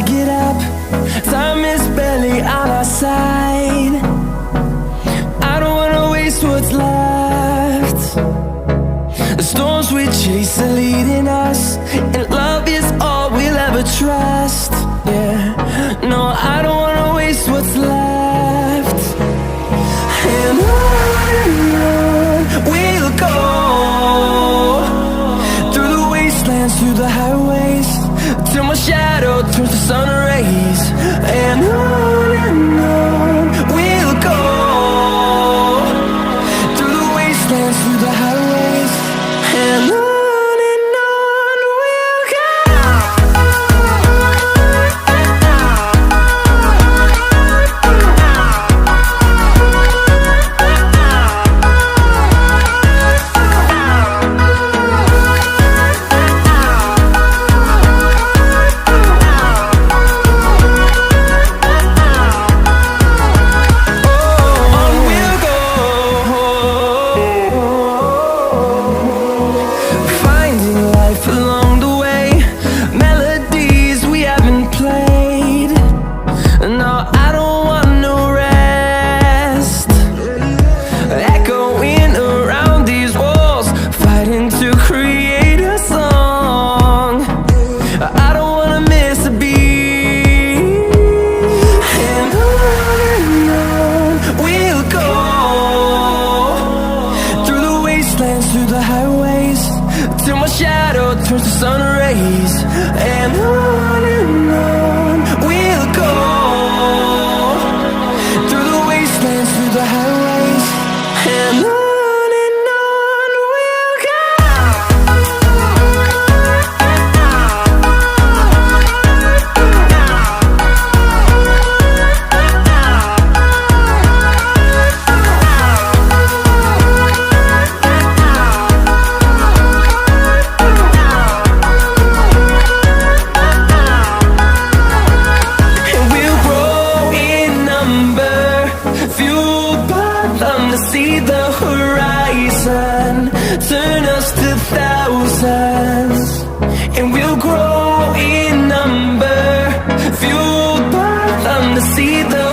get up. Time is barely on our side. I don't wanna waste what's left. The storms we chase are leading us, and love is all we'll ever trust. Yeah, no, I don't wanna waste what's left. And on we'll go, through the wastelands, through the highways, till my shadow turns to sun rays. And on we'll go, through the wastelands, through the highways, and on we'll go. Through the highways, till my shadow turns to sun rays. And on we'll go, through the wastelands, through the highways, and on we'll go. See the horizon, turn us to thousands, and we'll grow in number, fueled by them to see the